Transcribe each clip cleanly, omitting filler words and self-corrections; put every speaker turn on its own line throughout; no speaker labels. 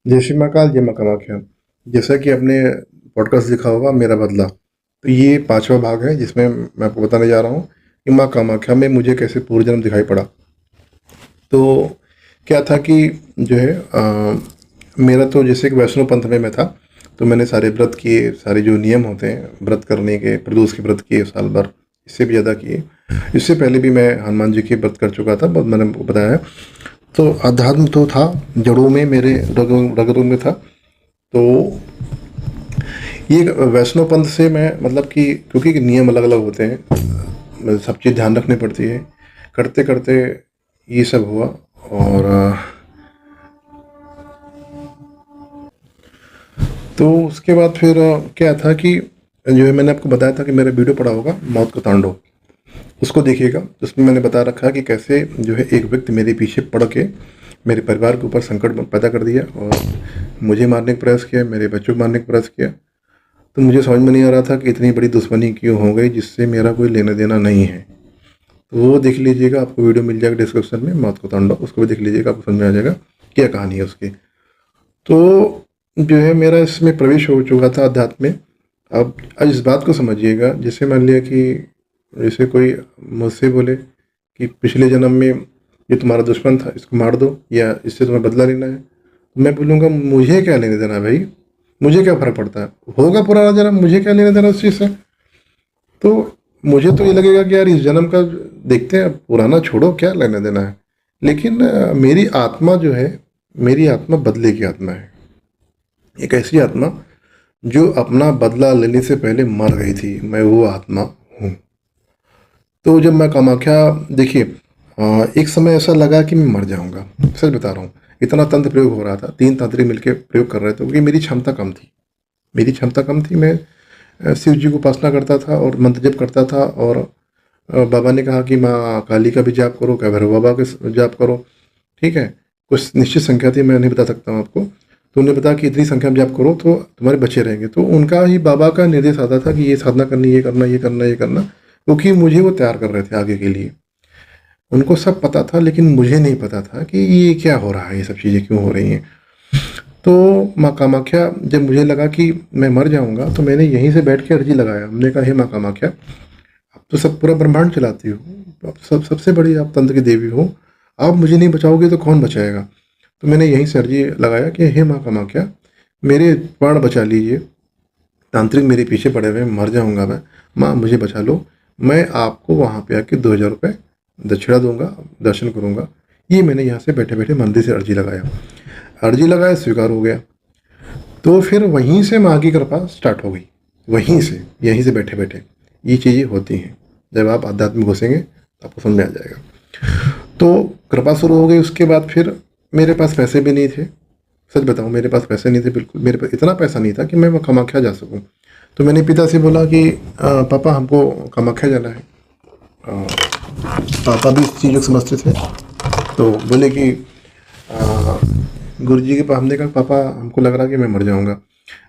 जय श्री महाकाल, जय माँ कामाख्या। जैसा कि आपने पॉडकास्ट देखा होगा मेरा बदला, तो ये पांचवा भाग है जिसमें मैं आपको बताने जा रहा हूँ कि माँ कामाख्या में मुझे कैसे पूर्वजन्म दिखाई पड़ा। तो क्या था कि जो है मेरा तो जैसे कि वैष्णव पंथ में मैं था, तो मैंने सारे व्रत किए, सारे जो नियम होते हैं व्रत करने के, प्रदोष के व्रत किए साल भर, इससे भी ज़्यादा किए। इससे पहले भी मैं हनुमान जी के व्रत कर चुका था, बहुत मैंने आपको बताया है। तो अध्यात्म तो था, जड़ों में मेरे रगों रगों में था। तो ये वैष्णव पंथ से मैं मतलब कि क्योंकि नियम अलग अलग होते हैं, सब चीज़ ध्यान रखनी पड़ती है, करते करते ये सब हुआ। और तो उसके बाद फिर क्या था कि जो है मैंने आपको बताया था कि मेरा वीडियो पड़ा होगा मौत का तांडव, उसको देखिएगा। उसमें मैंने बता रखा है कि कैसे जो है एक व्यक्ति मेरे पीछे पड़ के मेरे परिवार के ऊपर संकट पैदा कर दिया और मुझे मारने का प्रयास किया, मेरे बच्चों को मारने का प्रयास किया। तो मुझे समझ में नहीं आ रहा था कि इतनी बड़ी दुश्मनी क्यों हो गई जिससे मेरा कोई लेना देना नहीं है। तो वो देख लीजिएगा, आपको वीडियो मिल जाएगा डिस्क्रिप्शन में, मौत को तांडव, उसको भी देख लीजिएगा, आपको समझ में आ जाएगा क्या कहानी है उसकी। तो जो है मेरा इसमें प्रवेश हो चुका था अध्यात्म में। अब इस बात को समझिएगा, जैसे मान लिया कि जैसे कोई मुझसे बोले कि पिछले जन्म में ये तुम्हारा दुश्मन था, इसको मार दो या इससे तुम्हें बदला लेना है, तो मैं बोलूँगा मुझे क्या लेने देना भाई, मुझे क्या फ़र्क पड़ता है, होगा पुराना जन्म, मुझे क्या लेने देना उस चीज़ से। तो मुझे तो ये लगेगा कि यार इस जन्म का देखते हैं, पुराना छोड़ो, क्या लेना देना है। लेकिन मेरी आत्मा जो है, मेरी आत्मा बदले की आत्मा है, एक ऐसी आत्मा जो अपना बदला लेने से पहले मर गई थी, मैं वो आत्मा हूँ। तो जब मैं कामाख्या, देखिए एक समय ऐसा लगा कि मैं मर जाऊंगा, सच बता रहा हूँ। इतना तंत्र प्रयोग हो रहा था, 3 तांत्रिक मिलकर प्रयोग कर रहे थे, क्योंकि मेरी क्षमता कम थी, मेरी क्षमता कम थी। मैं शिव जी को उपासना करता था और मंत्र जप करता था। और बाबा ने कहा कि माँ काली का भी जाप करो, क्या भैरव बाबा के जाप करो, ठीक है। कुछ निश्चित संख्या थी, मैं नहीं बता सकता हूँ आपको। तो उन्होंने बताया कि इतनी संख्या में जाप करो तो तुम्हारे बच्चे रहेंगे। तो उनका ही बाबा का निर्देश आता था कि ये साधना करनी, ये करना, ये करना, ये करना, क्योंकि मुझे वो तैयार कर रहे थे आगे के लिए। उनको सब पता था, लेकिन मुझे नहीं पता था कि ये क्या हो रहा है, ये सब चीज़ें क्यों हो रही हैं। तो माँ कामाख्या, जब मुझे लगा कि मैं मर जाऊंगा, तो मैंने यहीं से बैठ के अर्जी लगाया। हमने कहा, हे माँ कामाख्या, आप तो सब पूरा ब्रह्मांड चलाती हो, आप सबसे बड़ी आप तंत्र की देवी हो, आप मुझे नहीं बचाओगे तो कौन बचाएगा। तो मैंने यहीं से अर्जी लगाया कि हे माँ कामाख्या, मेरे प्राण बचा लीजिए, तांत्रिक मेरे पीछे पड़े हुए हैं, मर जाऊंगा मैं, माँ मुझे बचा लो। मैं आपको वहाँ पे आके 2,000 रुपये दक्षिणा दूंगा, दर्शन करूंगा। ये मैंने यहाँ से बैठे बैठे मंदिर से अर्जी लगाया। अर्जी लगाया, स्वीकार हो गया। तो फिर वहीं से माँ की कृपा स्टार्ट हो गई, वहीं से, यहीं से बैठे बैठे ये चीज़ें होती हैं। जब आप आध्यात्म में घुसेंगे तो आपको समझ में आ जाएगा। तो कृपा शुरू हो गई। उसके बाद फिर मेरे पास पैसे भी नहीं थे, सच बताऊं, मेरे पास पैसे नहीं थे बिल्कुल, मेरे पास इतना पैसा नहीं था कि मैं कामाख्या जा सकूं। तो मैंने पिता से बोला कि पापा हमको कामाख्या जाना है। अ, पापा भी इस चीज़ को समझते थे। तो बोले कि गुरु जी के पास, हमने कहा पापा हमको लग रहा है कि मैं मर जाऊंगा।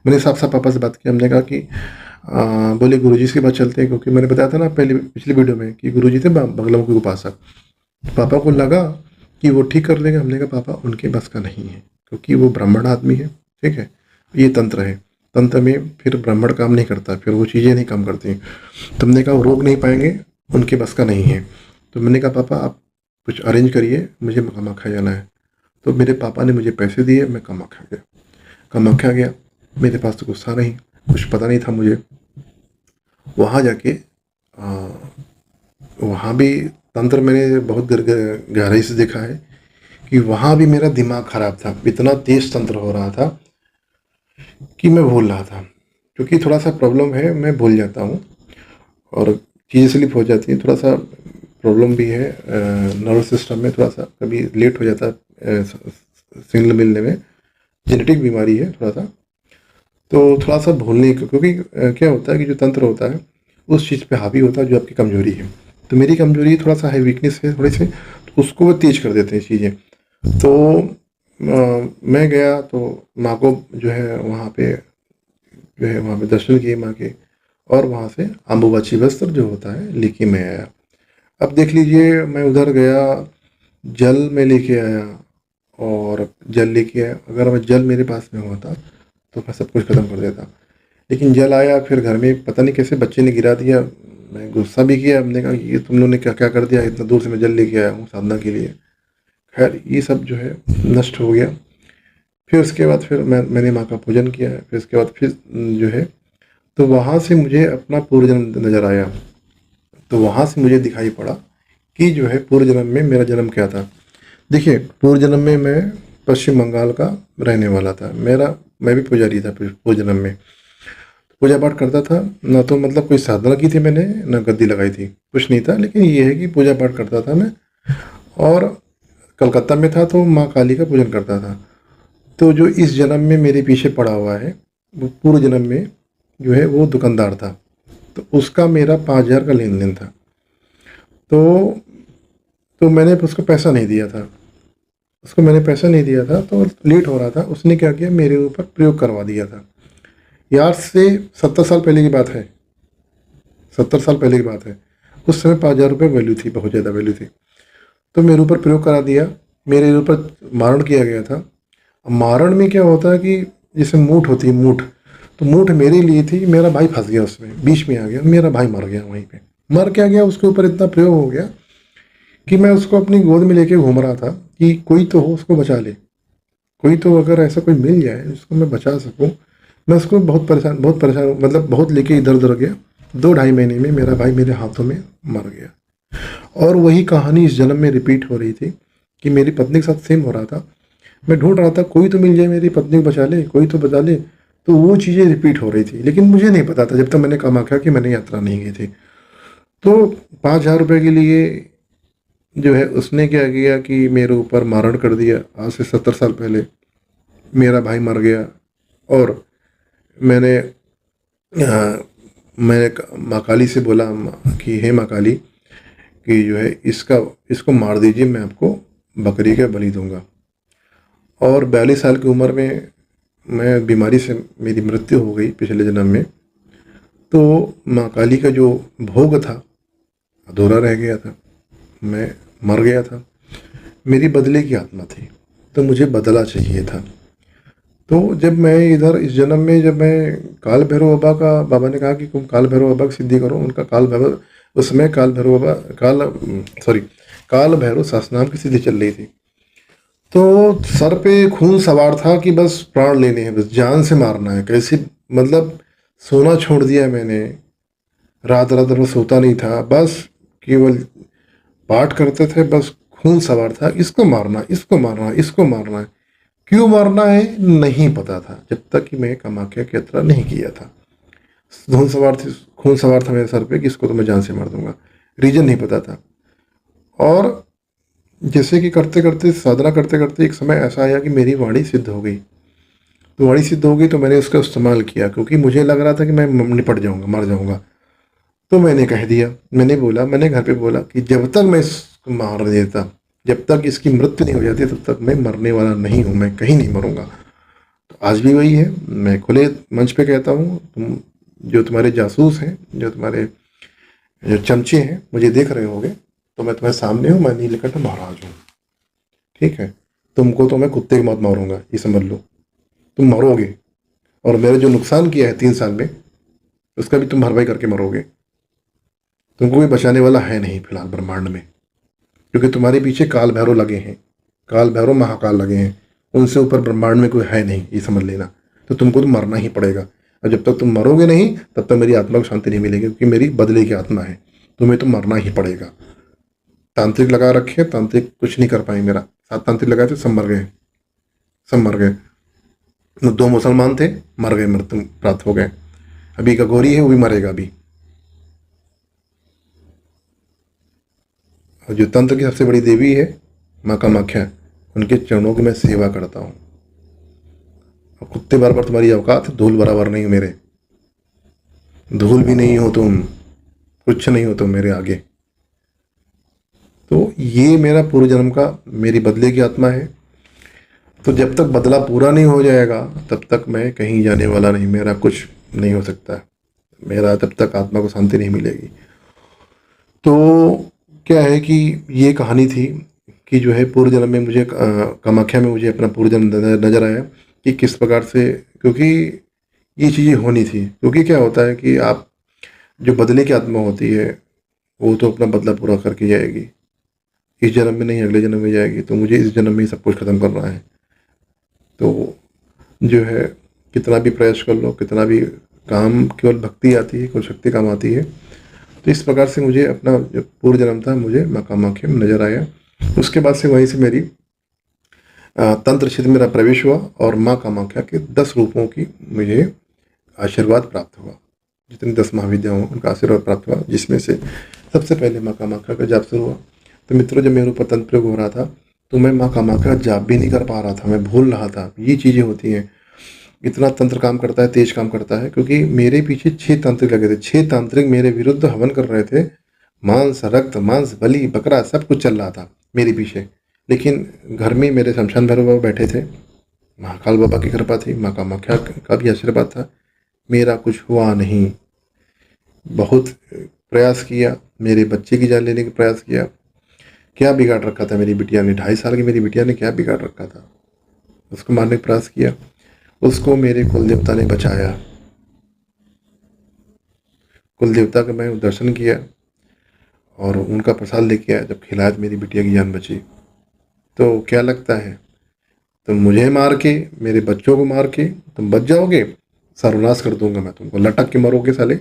मैंने साफ साफ पापा से बात की, हमने कहा कि बोले गुरु जी के पास चलते हैं, क्योंकि मैंने बताया था ना पहले पिछले वीडियो में कि गुरु जी थे बगलामुखी के उपासक। पापा को लगा कि वो ठीक कर लेंगे। हमने कहा पापा उनके बस का नहीं है, क्योंकि वो ब्राह्मण आदमी है, ठीक है, ये तंत्र है, तंत्र में फिर ब्राह्मण काम नहीं करता, फिर वो चीज़ें नहीं काम करती। तो हमने कहा वो रोक नहीं पाएंगे, उनके बस का नहीं है। तो मैंने कहा पापा आप कुछ अरेंज करिए, मुझे कामाख्या जाना है। तो मेरे पापा ने मुझे पैसे दिए, मैं कामाख्या गया। कामाख्या गया, मेरे पास तो गुस्सा नहीं, कुछ पता नहीं था मुझे। वहाँ जाके वहाँ भी तंत्र मैंने बहुत गहराई से देखा है कि वहाँ भी मेरा दिमाग खराब था, इतना तेज तंत्र हो रहा था कि मैं भूल रहा था। क्योंकि थोड़ा सा प्रॉब्लम है, मैं भूल जाता हूँ और चीज़ें स्लिप हो जाती हैं, थोड़ा सा प्रॉब्लम भी है नर्वस सिस्टम में, थोड़ा सा कभी लेट हो जाता है सिग्नल मिलने में, जेनेटिक बीमारी है थोड़ा सा। तो थोड़ा सा भूलने का, क्योंकि क्या होता है कि जो तंत्र होता है उस चीज़ पे हावी होता है जो आपकी कमजोरी है। तो मेरी कमजोरी थोड़ा सा है, वीकनेस है थोड़ी सी, तो उसको वो तेज कर देते हैं चीज़ें। तो मैं गया तो माँ को जो है वहाँ पे, जो है वहाँ पे दर्शन किए माँ के, और वहाँ से अम्बुबाची वस्त्र जो होता है लेके मैं आया। अब देख लीजिए, मैं उधर गया, जल में लेके आया, और जल लेके आया। अगर मैं जल मेरे पास में हुआ था तो मैं सब कुछ ख़त्म कर देता, लेकिन जल आया, फिर घर में पता नहीं कैसे बच्चे ने गिरा दिया। मैं गुस्सा भी किया, हमने कहा ये तुम लोगों ने क्या क्या कर दिया, इतना दूर से मैं जल लेके आया हूँ साधना के लिए। खैर ये सब जो है नष्ट हो गया। फिर उसके बाद फिर मैंने माँ का पूजन किया है। फिर उसके बाद फिर जो है तो वहाँ से मुझे अपना पूर्व जन्म नज़र आया। तो वहाँ से मुझे दिखाई पड़ा कि जो है पूर्व जन्म में मेरा जन्म क्या था। देखिए, पूर्व जन्म में मैं पश्चिम बंगाल का रहने वाला था। मैं भी पुजारी था पूर्व जन्म में। पूजा पाठ करता था ना, तो मतलब कोई साधना की थी मैंने, ना गद्दी लगाई थी, कुछ नहीं था, लेकिन ये है कि पूजा पाठ करता था मैं। और कलकत्ता में था तो माँ काली का पूजन करता था। तो जो इस जन्म में मेरे पीछे पड़ा हुआ है, वो पूर्व जन्म में जो है वो दुकानदार था। तो उसका मेरा 5,000 का लेन देन था। तो मैंने उसको पैसा नहीं दिया था। उसको मैंने पैसा नहीं दिया था, तो लेट हो रहा था। उसने क्या किया, मेरे ऊपर प्रयोग करवा दिया था। यार से 70 साल पहले की बात है, 70 साल पहले की बात है। उस समय 5,000 रुपये वैल्यू थी, बहुत ज़्यादा वैल्यू थी। तो मेरे ऊपर प्रयोग करा दिया, मेरे ऊपर मारण किया गया था। अब मारण में क्या होता है कि जैसे मूठ होती है, मूठ, तो मूठ मेरे लिए थी, मेरा भाई फंस गया उसमें, बीच में आ गया, मेरा भाई मर गया वहीं पे। मर क्या गया, उसके ऊपर इतना प्रयोग हो गया कि मैं उसको अपनी गोद में लेके घूम रहा था कि कोई तो हो उसको बचा ले, कोई तो अगर ऐसा कोई मिल जाए जिसको मैं बचा सकूं। मैं उसको बहुत परेशान मतलब बहुत लेके इधर उधर गया। 2-2.5 महीने में मेरा भाई मेरे हाथों में मर गया। और वही कहानी इस जन्म में रिपीट हो रही थी कि मेरी पत्नी के साथ सेम हो रहा था। मैं ढूंढ रहा था कोई तो मिल जाए, मेरी पत्नी को बचा ले, कोई तो बचा ले। तो वो चीज़ें रिपीट हो रही थी, लेकिन मुझे नहीं पता था जब तक मैंने कामाख्या की मैंने यात्रा नहीं की थी। तो 5,000 रुपये के लिए जो है उसने क्या किया कि मेरे ऊपर मारण कर दिया। आज से 70 साल पहले मेरा भाई मर गया। और मैंने मैंने माँ काली से बोला कि हे माँ काली, कि जो है इसको मार दीजिए, मैं आपको बकरी का बलि दूंगा। और 42 साल की उम्र में मैं बीमारी से मेरी मृत्यु हो गई पिछले जन्म में। तो माँ काली का जो भोग था अधूरा रह गया था, मैं मर गया था। मेरी बदले की आत्मा थी, तो मुझे बदला चाहिए था। तो जब मैं इधर इस जन्म में, जब मैं काल भैरव बाबा का, बाबा ने कहा कि तुम काल भैरव बाबा की सिद्धि करो, उनका काल भैरव, उस समय काल भैरव बाबा काल भैरव शासनाम की सिद्धि चल रही थी। तो सर पे खून सवार था कि बस प्राण लेने हैं, बस जान से मारना है। कैसे मतलब सोना छोड़ दिया मैंने, रात रात भर सोता नहीं था, बस केवल पाठ करते थे, बस खून सवार था, इसको मारना, इसको मारना, इसको मारना है। क्यों मारना है नहीं पता था जब तक कि मैं कामाख्या की यात्रा नहीं किया था। खून सवार था मेरे सर पे कि इसको तो मैं जान से मार दूंगा, रीजन नहीं पता था। और जैसे कि करते करते साधना करते करते एक समय ऐसा आया कि मेरी वाणी सिद्ध हो गई। तो वाणी सिद्ध हो गई तो मैंने उसका इस्तेमाल किया, क्योंकि मुझे लग रहा था कि मैं निपट जाऊंगा, मर जाऊंगा। तो मैंने कह दिया, मैंने घर पे बोला कि जब तक मैं इसको मार नहीं देता, जब तक इसकी मृत्यु नहीं हो जाती, तब तक मैं मरने वाला नहीं हूँ, मैं कहीं नहीं मरूंगा। तो आज भी वही है, मैं खुले मंच पे कहता हूँ, तुम जो तुम्हारे जासूस हैं, जो तुम्हारे जो चमचे हैं, मुझे देख रहे होगे, तो मैं तुम्हारे सामने हूँ, मैं नीलकंठ महाराज हूँ। ठीक है, तुमको तो मैं कुत्ते की मौत मारूंगा, ये समझ लो, तुम मरोगे। और मैंने जो नुकसान किया है 3 साल में, उसका भी तुम भरपाई करके मरोगे। तुमको कोई बचाने वाला है नहीं फिलहाल ब्रह्मांड में, क्योंकि तुम्हारे पीछे काल भैरव लगे हैं, काल भैरव महाकाल लगे हैं। उनसे ऊपर ब्रह्मांड में कोई है नहीं, ये समझ लेना। तो तुमको तो मरना ही पड़ेगा, और जब तक तुम मरोगे नहीं तब तक मेरी आत्मा को शांति नहीं मिलेगी, क्योंकि मेरी बदले की आत्मा है। तुम्हें तो मरना ही पड़ेगा। तांत्रिक लगा रखे, तांत्रिक कुछ नहीं कर पाए मेरा। 7 तांत्रिक लगाए थे, सब मर गए, सब मर गए। 2 मुसलमान थे, मर गए, मृत्यु प्राप्त हो गए। अभी एक अघोरी है, वो भी मरेगा अभी। और जो तंत्र की सबसे बड़ी देवी है माँ कामाख्या, उनके चरणों की मैं सेवा करता हूँ। और कुत्ते बराबर तुम्हारी औकात, धूल बराबर नहीं हो मेरे, धूल भी नहीं हो तुम, कुछ नहीं हो तुम मेरे आगे। तो ये मेरा पूर्व जन्म का, मेरी बदले की आत्मा है। तो जब तक बदला पूरा नहीं हो जाएगा तब तक मैं कहीं जाने वाला नहीं, मेरा कुछ नहीं हो सकता, मेरा तब तक आत्मा को शांति नहीं मिलेगी। तो क्या है कि ये कहानी थी कि जो है पूर्व जन्म में मुझे कामाख्या में मुझे अपना पूर्व जन्म नजर आया कि किस प्रकार से, क्योंकि ये चीज़ें होनी थी। क्योंकि क्या होता है कि आप जो बदले की आत्मा होती है वो तो अपना बदला पूरा करके जाएगी, इस जन्म में नहीं अगले जन्म में जाएगी। तो मुझे इस जन्म में ही सब कुछ खत्म करना है। तो जो है कितना भी प्रयास कर लो, कितना भी काम, केवल भक्ति आती है, केवल शक्ति काम आती है। तो इस प्रकार से मुझे अपना जो पूर्व जन्म था मुझे माँ कामाख्या में नजर आया। उसके बाद से वहीं से मेरी तंत्र क्षेत्र में मेरा प्रवेश हुआ और माँ कामाख्या के 10 रूपों की मुझे आशीर्वाद प्राप्त हुआ। जितनी 10 महाविद्याओं उनका आशीर्वाद प्राप्त हुआ, जिसमें से सबसे पहले माँ कामाख्या का जाप शुरू हुआ। तो मित्रों, जब मेरे ऊपर तंत्र प्रयोग हो रहा था तो मैं माँ कामाख्या का जाप भी नहीं कर पा रहा था, मैं भूल रहा था। ये चीज़ें होती हैं, इतना तंत्र काम करता है, तेज काम करता है। क्योंकि मेरे पीछे 6 तांत्रिक लगे थे, 6 तांत्रिक मेरे विरुद्ध हवन कर रहे थे। मांस, रक्त, मांस, बलि, बकरा सब कुछ चल रहा था मेरे पीछे। लेकिन घर में मेरे शमशान भैरव बाबा बैठे थे, महाकाल बाबा की कृपा थी, माँ कामाख्या का भी आशीर्वाद था। मेरा कुछ हुआ नहीं। बहुत प्रयास किया, मेरे बच्चे की जान लेने का प्रयास किया। क्या बिगाड़ रखा था मेरी बिटिया ने, 2.5 साल की मेरी बिटिया ने क्या बिगाड़ रखा था, उसको मारने का प्रयास किया। उसको मेरे कुल देवता ने बचाया। कुल देवता का मैं दर्शन किया और उनका प्रसाद लेके आया। जब खिलाया तो मेरी बिटिया की जान बची। तो क्या लगता है, तुम मुझे मार के, मेरे बच्चों को मार के तुम बच जाओगे? सर्वनाश कर दूंगा मैं तुमको, लटक के मरोगे साले,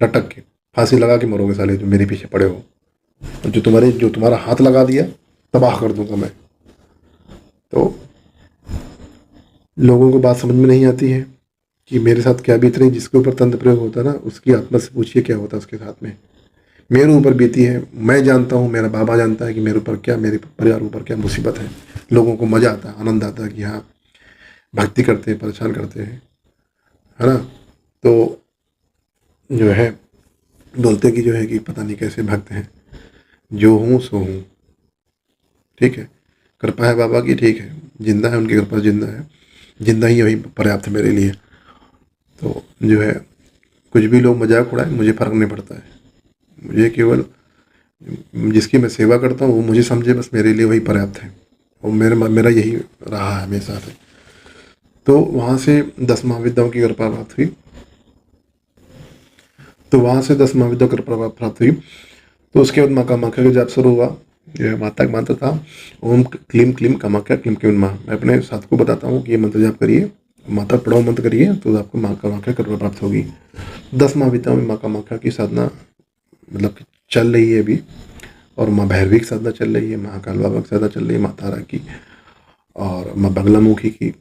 लटक के फांसी लगा के मरोगे साले, जो मेरे पीछे पड़े हो। और जो तुम्हारा हाथ लगा दिया, तबाह कर दूंगा मैं। तो लोगों को बात समझ में नहीं आती है कि मेरे साथ क्या बीत रही। जिसके ऊपर तंत्र प्रयोग होता है ना, उसकी आत्मा से पूछिए क्या होता है उसके साथ में। मेरे ऊपर बीती है, मैं जानता हूँ, मेरा बाबा जानता है कि मेरे ऊपर क्या, मेरे परिवार ऊपर क्या मुसीबत है। लोगों को मजा आता है, आनंद आता है कि हाँ भक्ति करते हैं, परेशान करते हैं, है ना। तो जो है बोलते कि जो है कि पता नहीं कैसे भक्त हैं, जो हूँ सो हूँ। ठीक है, कृपा है बाबा की, ठीक है, जिंदा है, उनकी कृपा जिंदा है, जिंदा ही वही पर्याप्त है मेरे लिए। तो जो है कुछ भी लोग मजाक उड़ाए, मुझे फ़र्क नहीं पड़ता है। मुझे केवल जिसकी मैं सेवा करता हूँ वो मुझे समझे, बस मेरे लिए वही पर्याप्त है। और मेरा यही रहा है हमेशा से। तो वहाँ से 10 महाविद्याओं की कृपा प्राप्त हुई। कृपा प्राप्त हुई। तो उसके बाद माँ कामाख्या का जाप शुरू हुआ। जो है माता का मंत्र था, ओम क्लीम क्लीम कामाख्या क्लीम क्लीम माँ। मैं अपने साथ को बताता हूँ कि ये मंत्र जाप करिए, माता पढ़ाओ मंत्र करिए, तो आपको माँ कामाख्या कृपा प्राप्त होगी। 10 महाविद्याओं में माँ कामाख्या की साधना मतलब चल रही है अभी। और माँ भैरवी की साधना चल रही है, महाकाल बाबा की साधना चल रही है, माँ तारा की और माँ बगलामुखी की।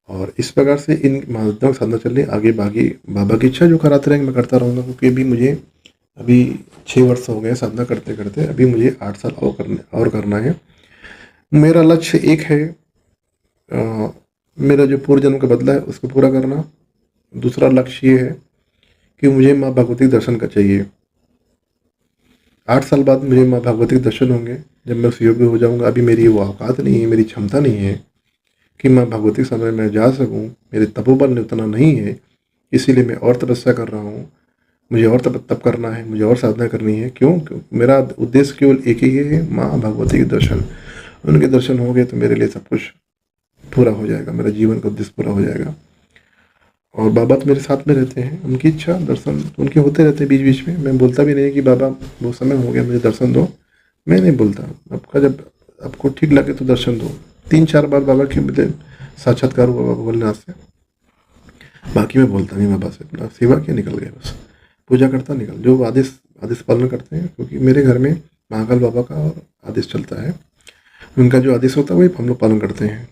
और इस प्रकार से इन महाविद्याओं की साधना चल रही है। आगे बाकी बाबा की इच्छा जो कराते रहेंगे मैं करता रहूँगा। क्योंकि अभी मुझे 6 वर्ष हो गए साधना करते करते, अभी मुझे 8 साल और करना है। मेरा लक्ष्य एक है, मेरा जो पूर्व जन्म का बदला है उसको पूरा करना। दूसरा लक्ष्य ये है कि मुझे माँ भगवती के दर्शन का चाहिए। 8 साल बाद मुझे माँ भगवती के दर्शन होंगे, जब मैं उस योग्य हो जाऊँगा। अभी मेरी वो औकात नहीं है, मेरी क्षमता नहीं है कि मैं भगवती के सामने मैं जा सकूँ। मेरे तपोबल ने उतना नहीं है, इसीलिए मैं और तपस्या कर रहा हूँ। मुझे और तप करना है, मुझे और साधना करनी है। क्यों? मेरा उद्देश्य केवल एक ही है, माँ भगवती के दर्शन। उनके दर्शन हो गए तो मेरे लिए सब कुछ पूरा हो जाएगा, मेरा जीवन का उद्देश्य पूरा हो जाएगा। और बाबा तो मेरे साथ में रहते हैं, उनकी इच्छा दर्शन उनके होते रहते हैं बीच बीच में। मैं बोलता भी नहीं कि बाबा वो समय हो गया मुझे दर्शन दो, मैं नहीं बोलता। आपका जब आपको ठीक लगे तो दर्शन दो। 3-4 बार बाबा के मुझे साक्षात्कार हुआ बाबा भोलेनाथ से। बाकी मैं बोलता नहीं बाबा से, अपना सेवा किया निकल गया, बस पूजा करता निकल। जो आदेश आदेश पालन करते हैं, क्योंकि मेरे घर में महाकाल बाबा का और आदेश चलता है। उनका जो आदेश होता है वही हम लोग पालन करते हैं।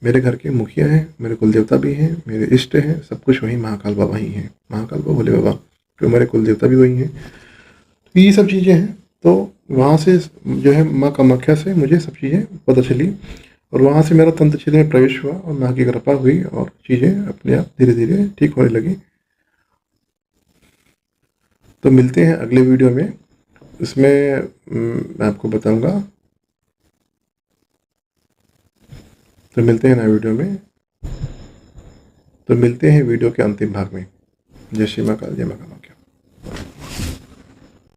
मेरे घर के मुखिया हैं, मेरे कुल देवता भी हैं, मेरे इष्ट हैं, सब कुछ वही महाकाल बाबा ही हैं। महाकाल बाबा भोले बाबा तो हमारे कुल देवता भी वही हैं। तो ये सब चीज़ें हैं। तो वहाँ से जो है माँ कामाख्या से मुझे सब चीज़ें पता चली और वहाँ से मेरा तंत्र क्षेत्र में प्रवेश हुआ और माँ की कृपा हुई और चीज़ें अपने आप धीरे धीरे ठीक होने लगी। तो मिलते हैं अगले वीडियो में। इसमें मैं आपको बताऊंगा। तो मिलते हैं नए वीडियो में। तो मिलते हैं वीडियो के अंतिम भाग में। जय श्री महाकाल, जय महाकाल।